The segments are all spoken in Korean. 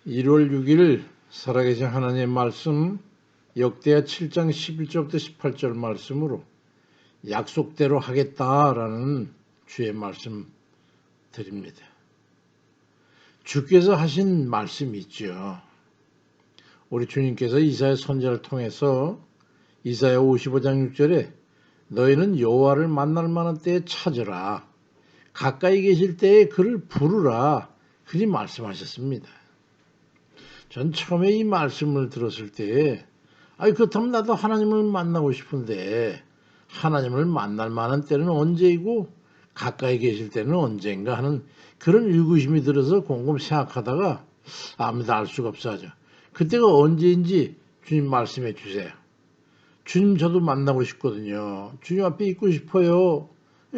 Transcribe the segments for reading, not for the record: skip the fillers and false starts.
1월 6일 살아계신 하나님의 말씀 역대하 7장 11절부터 18절 말씀으로 약속대로 하겠다라는 주의 말씀 드립니다. 주께서 하신 말씀이 있죠. 우리 주님께서 이사야 선지자를 통해서 이사야 55장 6절에 너희는 여호와를 만날 만한 때에 찾으라. 가까이 계실 때에 그를 부르라. 그리 말씀하셨습니다. 전 처음에 이 말씀을 들었을 때 그렇다면 나도 하나님을 만나고 싶은데 하나님을 만날 만한 때는 언제이고 가까이 계실 때는 언젠가 하는 그런 의구심이 들어서 곰곰 생각하다가 아무도 알 수가 없어하죠. 그때가 언제인지 주님 말씀해 주세요. 주님 저도 만나고 싶거든요. 주님 앞에 있고 싶어요.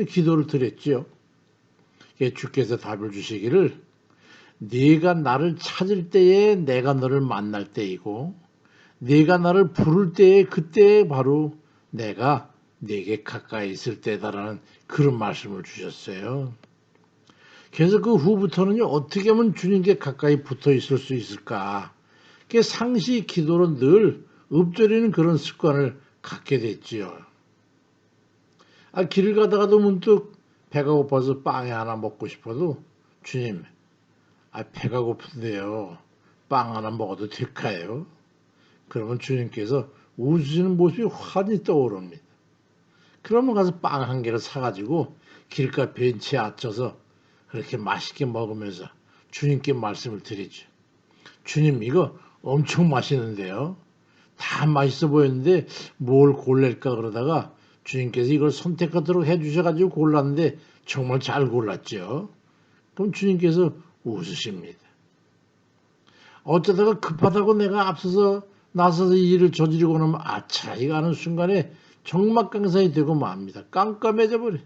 기도를 드렸죠. 주께서 답을 주시기를 네가 나를 찾을 때에 내가 너를 만날 때이고 네가 나를 부를 때에 그때 바로 내가 네게 가까이 있을 때다라는 그런 말씀을 주셨어요. 그래서 그 후부터는요 어떻게 하면 주님께 가까이 붙어 있을 수 있을까? 상시 기도로 늘 읊조리는 그런 습관을 갖게 됐지요. 길을 가다가도 문득 배가 고파서 빵이 하나 먹고 싶어도 주님 배가 고픈데요. 빵 하나 먹어도 될까요? 그러면 주님께서 웃으시는 모습이 환히 떠오릅니다. 그러면 가서 빵 한 개를 사가지고 길가 벤치에 앉혀서 그렇게 맛있게 먹으면서 주님께 말씀을 드리죠. 주님 이거 엄청 맛있는데요. 다 맛있어 보였는데 뭘 골랄까 그러다가 주님께서 이걸 선택하도록 해주셔가지고 골랐는데 정말 잘 골랐죠. 그럼 주님께서 웃으십니다. 어쩌다가 급하다고 내가 앞서서 나서서 이 일을 저지르고 나면 아차 이거 하는 순간에 정막강산이 되고 맙니다. 깜깜해져 버려.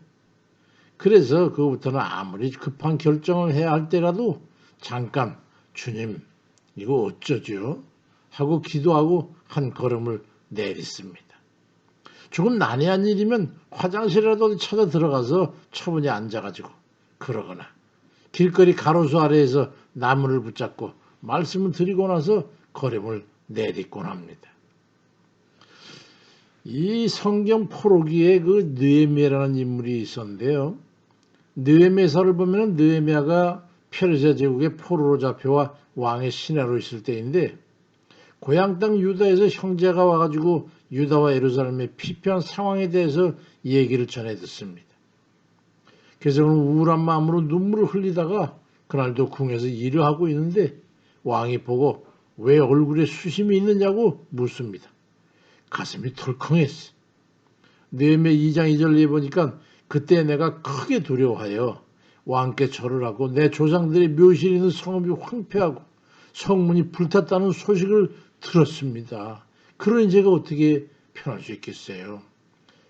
그래서 그거부터는 아무리 급한 결정을 해야 할 때라도 잠깐 주님 이거 어쩌죠? 하고 기도하고 한 걸음을 내딛습니다. 조금 난해한 일이면 화장실이라도 어디 찾아 들어가서 처분에 앉아가지고 그러거나 길거리 가로수 아래에서 나무를 붙잡고 말씀을 드리고 나서 걸음을 내딛곤 합니다. 이 성경 포로기에 그 느헤미야라는 인물이 있었는데요. 느헤미야서를 보면 느헤미야가 페르시아 제국의 포로로 잡혀와 왕의 시내로 있을 때인데 고향 땅 유다에서 형제가 와가지고 유다와 예루살렘의 피폐한 상황에 대해서 얘기를 전해 듣습니다. 그래서 우울한 마음으로 눈물을 흘리다가 그날도 궁에서 일을 하고 있는데 왕이 보고 왜 얼굴에 수심이 있느냐고 묻습니다. 가슴이 덜컹했어. 느헤미야 2장 2절에 보니까 그때 내가 크게 두려워하여 왕께 절을 하고 내 조상들의 묘실에 있는 성읍이 황폐하고 성문이 불탔다는 소식을 들었습니다. 그러니 제가 어떻게 편할 수 있겠어요.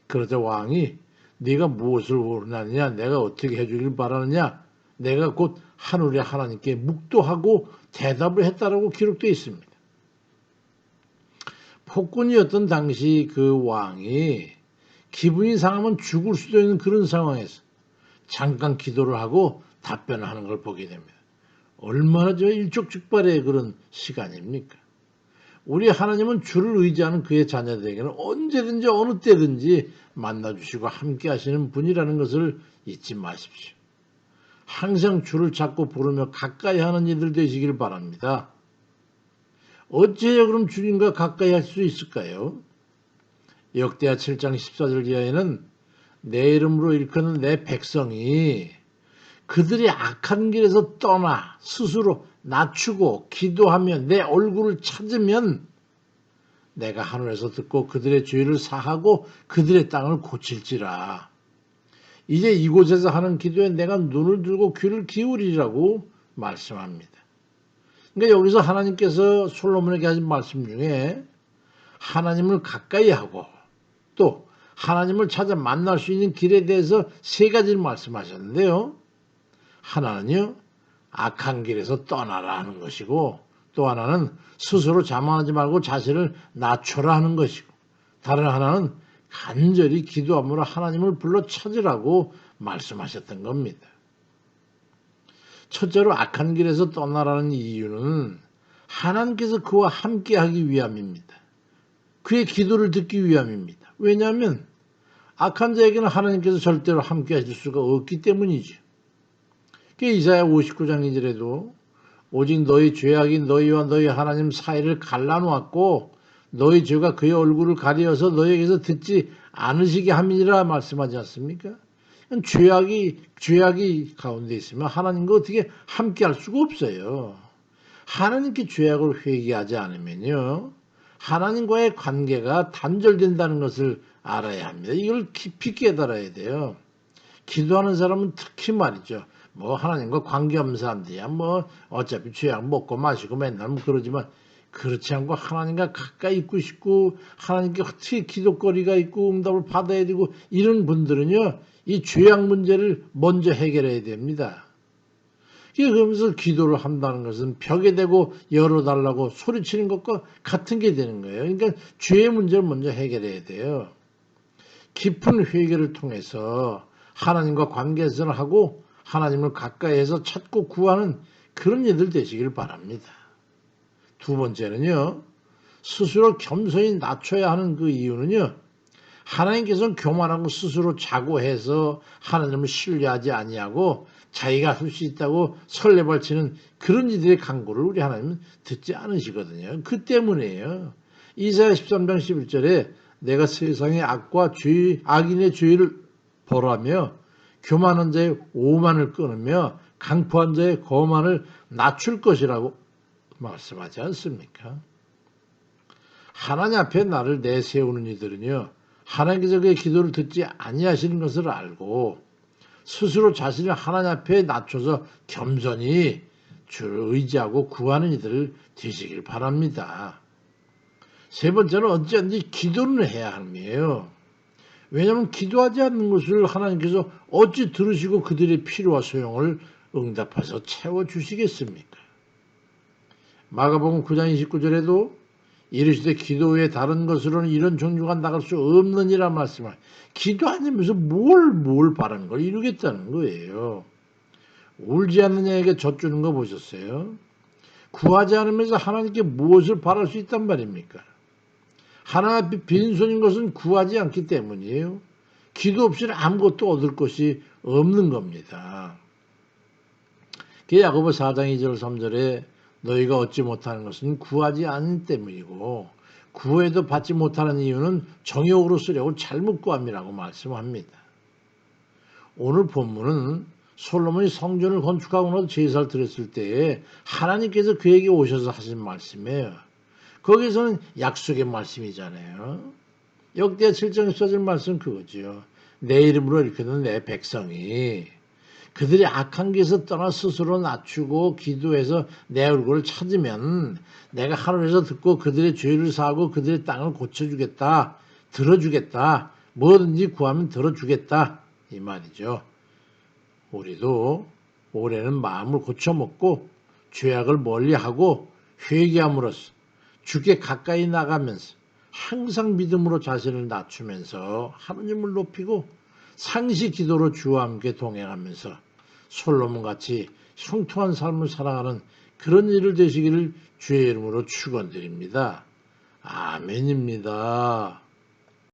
그러자 왕이 네가 무엇을 원하느냐 내가 어떻게 해주길 바라느냐 내가 곧 하늘의 하나님께 묵도하고 대답을 했다라고 기록되어 있습니다. 폭군이었던 당시 그 왕이 기분이 상하면 죽을 수도 있는 그런 상황에서 잠깐 기도를 하고 답변을 하는 걸 보게 됩니다. 얼마나 저 일촉즉발의 그런 시간입니까? 우리 하나님은 주를 의지하는 그의 자녀들에게는 언제든지 어느 때든지 만나주시고 함께 하시는 분이라는 것을 잊지 마십시오. 항상 주를 찾고 부르며 가까이 하는 이들 되시길 바랍니다. 어찌해야 그럼 주님과 가까이 할 수 있을까요? 역대하 7장 14절 이하에는 내 이름으로 일컫는 내 백성이 그들이 악한 길에서 떠나 스스로 낮추고 기도하며 내 얼굴을 찾으면 내가 하늘에서 듣고 그들의 죄를 사하고 그들의 땅을 고칠지라. 이제 이곳에서 하는 기도에 내가 눈을 들고 귀를 기울이라고 말씀합니다. 그러니까 여기서 하나님께서 솔로몬에게 하신 말씀 중에 하나님을 가까이 하고 또 하나님을 찾아 만날 수 있는 길에 대해서 세 가지를 말씀하셨는데요. 하나는요, 악한 길에서 떠나라 하는 것이고 또 하나는 스스로 자만하지 말고 자신을 낮춰라 하는 것이고 다른 하나는 간절히 기도함으로 하나님을 불러 찾으라고 말씀하셨던 겁니다. 첫째로 악한 길에서 떠나라는 이유는 하나님께서 그와 함께하기 위함입니다. 그의 기도를 듣기 위함입니다. 왜냐하면 악한 자에게는 하나님께서 절대로 함께 하실 수가 없기 때문이죠. 이사야 59장 2절에도 오직 너희 죄악이 너희와 너희 하나님 사이를 갈라놓았고 너희 죄가 그의 얼굴을 가리어서 너희에게서 듣지 않으시게 함이니라 말씀하지 않습니까? 죄악이 가운데 있으면 하나님과 어떻게 함께 할 수가 없어요. 하나님께 죄악을 회개하지 않으면요, 하나님과의 관계가 단절된다는 것을 알아야 합니다. 이걸 깊이 깨달아야 돼요. 기도하는 사람은 특히 말이죠. 뭐 하나님과 관계없는 사람들이야 뭐 어차피 죄악 먹고 마시고 맨날 뭐 그러지만, 그렇지 않고 하나님과 가까이 있고 싶고 하나님께 어떻게 기도거리가 있고 응답을 받아야 되고 이런 분들은요, 이 죄악 문제를 먼저 해결해야 됩니다. 그러면서 기도를 한다는 것은 벽에 대고 열어달라고 소리치는 것과 같은 게 되는 거예요. 그러니까 죄의 문제를 먼저 해결해야 돼요. 깊은 회개를 통해서 하나님과 관계선을 하고 하나님을 가까이해서 찾고 구하는 그런 일들 되시길 바랍니다. 두 번째는요, 스스로 겸손히 낮춰야 하는 그 이유는요, 하나님께서는 교만하고 스스로 자고해서 하나님을 신뢰하지 아니하고 자기가 할 수 있다고 설레발치는 그런 이들의 강구를 우리 하나님은 듣지 않으시거든요. 그 때문이에요. 이사야 13장 11절에 내가 세상의 악인의 죄를 벌하며 교만한 자의 오만을 끊으며 강포한 자의 거만을 낮출 것이라고 말씀하지 않습니까? 하나님 앞에 나를 내세우는 이들은요, 하나님께서 그의 기도를 듣지 아니하시는 것을 알고 스스로 자신을 하나님 앞에 낮춰서 겸손히 주를 의지하고 구하는 이들을 되시길 바랍니다. 세 번째는 어찌든지 기도를 해야 함이에요. 왜냐하면 기도하지 않는 것을 하나님께서 어찌 들으시고 그들의 필요와 소용을 응답해서 채워주시겠습니까? 마가복음 9장 29절에도 이르시되 기도 외에 다른 것으로는 이런 종류가 나갈 수 없느니라 말씀을, 기도하면서 뭘 바라는 걸 이루겠다는 거예요. 울지 않는 자에게 젖주는 거 보셨어요? 구하지 않으면서 하나님께 무엇을 바랄 수 있단 말입니까? 하나님 앞에 빈손인 것은 구하지 않기 때문이에요. 기도 없이는 아무것도 얻을 것이 없는 겁니다. 야고보 4장 2절 3절에 너희가 얻지 못하는 것은 구하지 않는 때문이고 구해도 받지 못하는 이유는 정욕으로 쓰려고 잘못 구함이라고 말씀합니다. 오늘 본문은 솔로몬이 성전을 건축하고 나서 제사를 드렸을 때에 하나님께서 그에게 오셔서 하신 말씀이에요. 거기서는 약속의 말씀이잖아요. 역대 7장 14절 말씀 그거죠. 내 이름으로 일컫는 내 백성이 그들이 악한 길에서 떠나 스스로 낮추고 기도해서 내 얼굴을 찾으면 내가 하늘에서 듣고 그들의 죄를 사하고 그들의 땅을 고쳐주겠다. 들어주겠다. 뭐든지 구하면 들어주겠다. 이 말이죠. 우리도 올해는 마음을 고쳐먹고 죄악을 멀리하고 회개함으로써 주께 가까이 나가면서 항상 믿음으로 자신을 낮추면서 하느님을 높이고 상시 기도로 주와 함께 동행하면서 솔로몬같이 형통한 삶을 살아가는 그런 일을 되시기를 주의 이름으로 축원드립니다. 아멘입니다.